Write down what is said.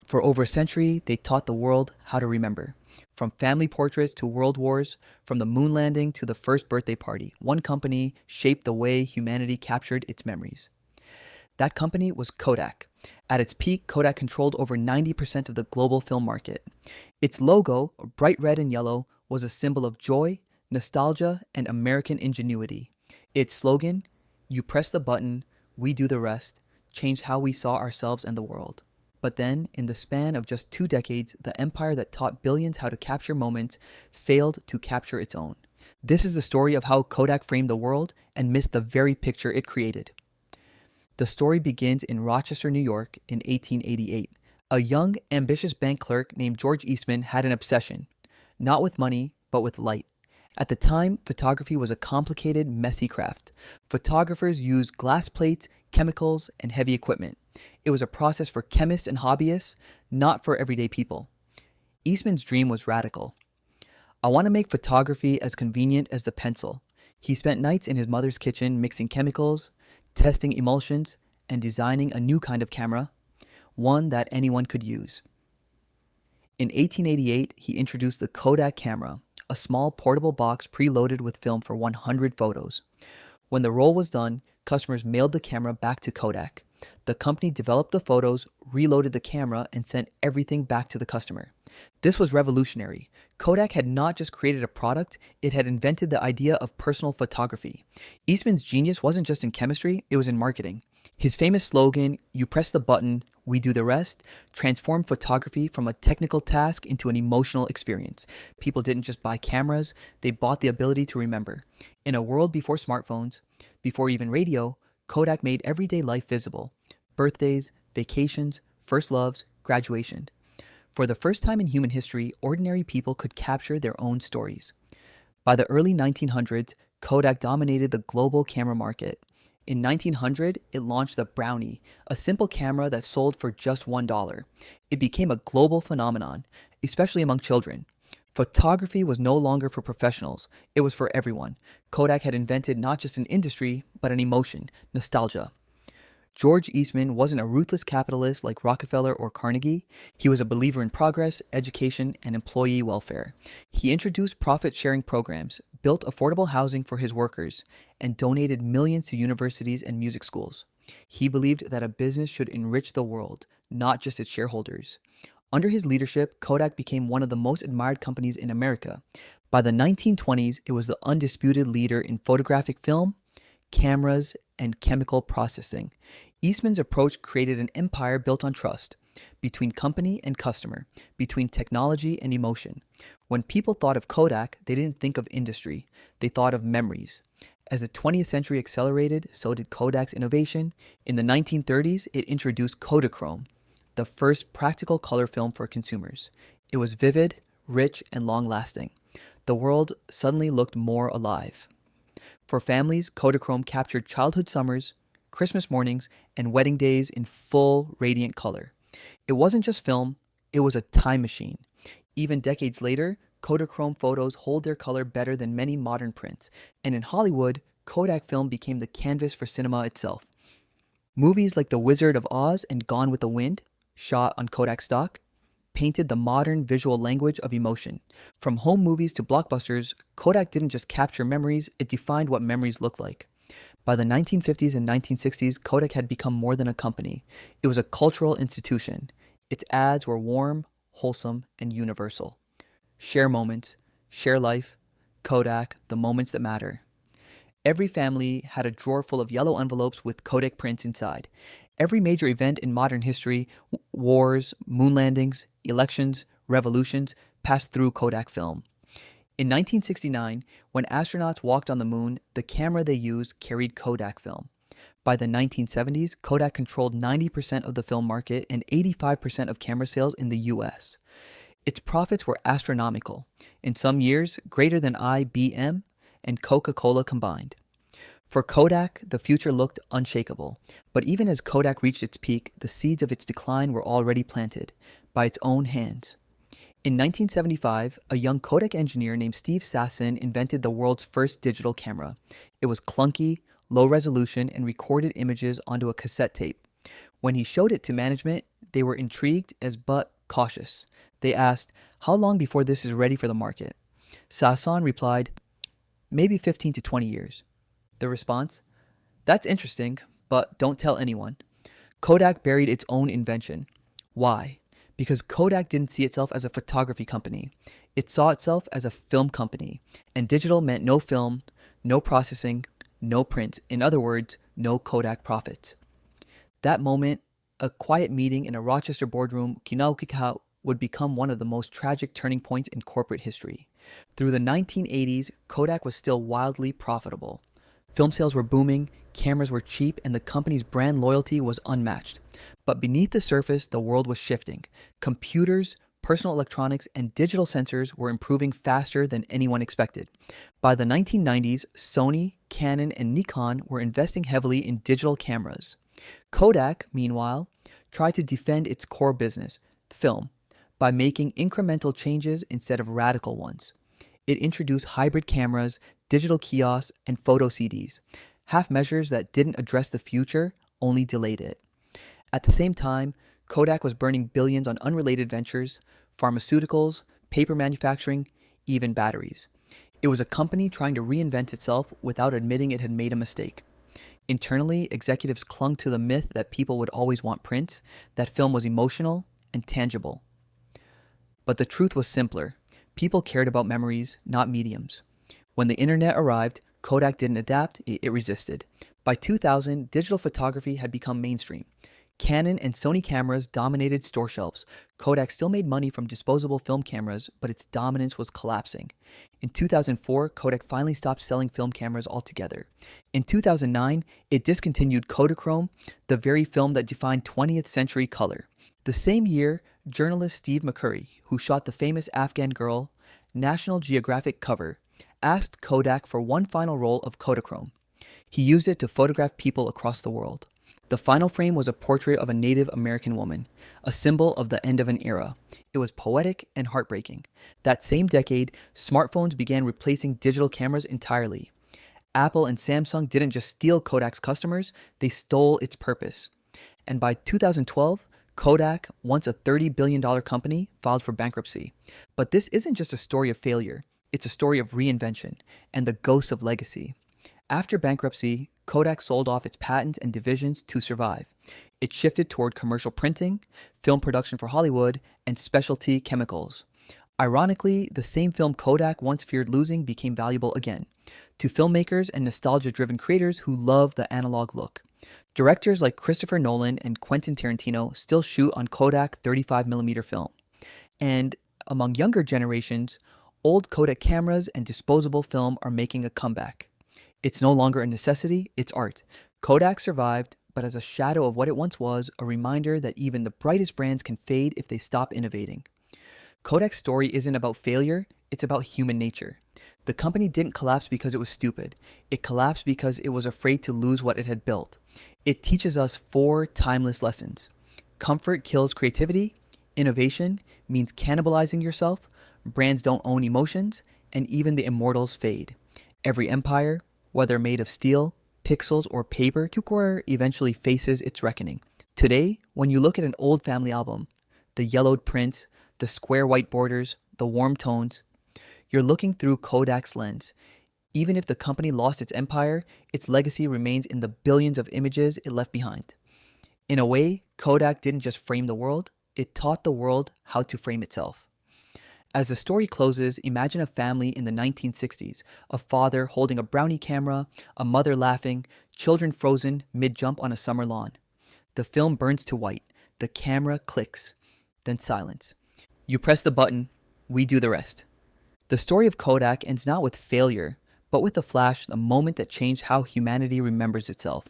For over a century, they taught the world how to remember. From family portraits to world wars, from the moon landing to the first birthday party, one company shaped the way humanity captured its memories. That company was Kodak. At its peak, Kodak controlled over 90% of the global film market. Its logo, bright red and yellow, was a symbol of joy, nostalgia, and American ingenuity. Its slogan, "You press the button, we do the rest," changed how we saw ourselves and the world. But then, in the span of just 2 decades, the empire that taught billions how to capture moments failed to capture its own. This is the story of how Kodak framed the world and missed the very picture it created. The story begins in Rochester, New York in 1888. A young, ambitious bank clerk named George Eastman had an obsession, not with money, but with light. At the time, photography was a complicated, messy craft. Photographers used glass plates, chemicals, and heavy equipment. It was a process for chemists and hobbyists, not for everyday people. Eastman's dream was radical. "I want to make photography as convenient as the pencil." He spent nights in his mother's kitchen mixing chemicals, testing emulsions, and designing a new kind of camera, one that anyone could use. In 1888, he introduced the Kodak camera, a small portable box preloaded with film for 100 photos. When the roll was done, customers mailed the camera back to Kodak. The company developed the photos, reloaded the camera, and sent everything back to the customer. This was revolutionary. Kodak had not just created a product, it had invented the idea of personal photography. Eastman's genius wasn't just in chemistry, it was in marketing. His famous slogan, "You press the button, we do the rest," transformed photography from a technical task into an emotional experience. People didn't just buy cameras, they bought the ability to remember. In a world before smartphones, before even radio, Kodak made everyday life visible. Birthdays, vacations, first loves, graduation. For the first time in human history, ordinary people could capture their own stories. By the early 1900s, Kodak dominated the global camera market. In 1900, it launched the Brownie, a simple camera that sold for just $1. It became a global phenomenon, especially among children. Photography was no longer for professionals, it was for everyone. Kodak had invented not just an industry, but an emotion, nostalgia. George Eastman wasn't a ruthless capitalist like Rockefeller or Carnegie. He was a believer in progress, education, and employee welfare. He introduced profit-sharing programs, built affordable housing for his workers, and donated millions to universities and music schools. He believed that a business should enrich the world, not just its shareholders. Under his leadership, Kodak became one of the most admired companies in America. By the 1920s, it was the undisputed leader in photographic film, cameras, and chemical processing. Eastman's approach created an empire built on trust, between company and customer, between technology and emotion. When people thought of Kodak, they didn't think of industry, they thought of memories. As the 20th century accelerated, so did Kodak's innovation. In the 1930s, it introduced Kodachrome, the first practical color film for consumers. It was vivid, rich, and long-lasting. The world suddenly looked more alive. For families, Kodachrome captured childhood summers, Christmas mornings, and wedding days in full, radiant color. It wasn't just film, it was a time machine. Even decades later, Kodachrome photos hold their color better than many modern prints, and in Hollywood, Kodak film became the canvas for cinema itself. Movies like The Wizard of Oz and Gone with the Wind, shot on Kodak stock, painted the modern visual language of emotion. From home movies to blockbusters, Kodak didn't just capture memories, it defined what memories looked like. By the 1950s and 1960s, Kodak had become more than a company. It was a cultural institution. Its ads were warm, wholesome, and universal. Share moments, share life, Kodak, the moments that matter. Every family had a drawer full of yellow envelopes with Kodak prints inside. Every major event in modern history, wars, moon landings, elections, revolutions, passed through Kodak film. In 1969, when astronauts walked on the moon, the camera they used carried Kodak film. By the 1970s, Kodak controlled 90% of the film market and 85% of camera sales in the US. Its profits were astronomical, in some years greater than IBM and Coca-Cola combined. For Kodak, the future looked unshakable, but even as Kodak reached its peak, the seeds of its decline were already planted, by its own hands. In 1975, a young Kodak engineer named Steve Sasson invented the world's first digital camera. It was clunky, low resolution, and recorded images onto a cassette tape. When he showed it to management, they were intrigued as but cautious. They asked, "How long before this is ready for the market?" Sasson replied, "Maybe 15 to 20 years." The response, "That's interesting, but don't tell anyone." Kodak buried its own invention. Why? Because Kodak didn't see itself as a photography company. It saw itself as a film company, and digital meant no film, no processing, no print. In other words, no Kodak profits. That moment, a quiet meeting in a Rochester boardroom, Kinaukika, would become one of the most tragic turning points in corporate history. Through the 1980s, Kodak was still wildly profitable. Film sales were booming, cameras were cheap, and the company's brand loyalty was unmatched. But beneath the surface, the world was shifting. Computers, personal electronics, and digital sensors were improving faster than anyone expected. By the 1990s, Sony, Canon, and Nikon were investing heavily in digital cameras. Kodak, meanwhile, tried to defend its core business, film, by making incremental changes instead of radical ones. It introduced hybrid cameras, digital kiosks, and photo CDs, half measures that didn't address the future, only delayed it. At the same time, Kodak was burning billions on unrelated ventures, pharmaceuticals, paper manufacturing, even batteries. It was a company trying to reinvent itself without admitting it had made a mistake. Internally, executives clung to the myth that people would always want prints, that film was emotional and tangible. But the truth was simpler. People cared about memories, not mediums. When the internet arrived, Kodak didn't adapt, it resisted. By 2000, digital photography had become mainstream. Canon and Sony cameras dominated store shelves. Kodak still made money from disposable film cameras, but its dominance was collapsing. In 2004, Kodak finally stopped selling film cameras altogether. In 2009, it discontinued Kodachrome, the very film that defined 20th century color. The same year, journalist Steve McCurry, who shot the famous Afghan Girl National Geographic cover, asked Kodak for one final roll of Kodachrome. He used it to photograph people across the world. The final frame was a portrait of a Native American woman, a symbol of the end of an era. It was poetic and heartbreaking. That same decade, smartphones began replacing digital cameras entirely. Apple and Samsung didn't just steal Kodak's customers, they stole its purpose. And by 2012, Kodak, once a $30 billion company, filed for bankruptcy. But this isn't just a story of failure. It's a story of reinvention and the ghost of legacy. After bankruptcy, Kodak sold off its patents and divisions to survive. It shifted toward commercial printing, film production for Hollywood, and specialty chemicals. Ironically, the same film Kodak once feared losing became valuable again, to filmmakers and nostalgia-driven creators who love the analog look. Directors like Christopher Nolan and Quentin Tarantino still shoot on Kodak 35mm film. And among younger generations, old Kodak cameras and disposable film are making a comeback. It's no longer a necessity, it's art. Kodak survived, but as a shadow of what it once was, a reminder that even the brightest brands can fade if they stop innovating. Kodak's story isn't about failure, it's about human nature. The company didn't collapse because it was stupid. It collapsed because it was afraid to lose what it had built. It teaches us 4 timeless lessons. Comfort kills creativity, innovation means cannibalizing yourself, brands don't own emotions, and even the immortals fade. Every empire, whether made of steel, pixels, or paper, eventually faces its reckoning. Today, when you look at an old family album, the yellowed prints, the square white borders, the warm tones, you're looking through Kodak's lens. Even if the company lost its empire, its legacy remains in the billions of images it left behind. In a way, Kodak didn't just frame the world, it taught the world how to frame itself. As the story closes, imagine a family in the 1960s, a father holding a Brownie camera, a mother laughing, children frozen mid-jump on a summer lawn. The film burns to white, the camera clicks, then silence. You press the button, we do the rest. The story of Kodak ends not with failure, but with a flash, the moment that changed how humanity remembers itself.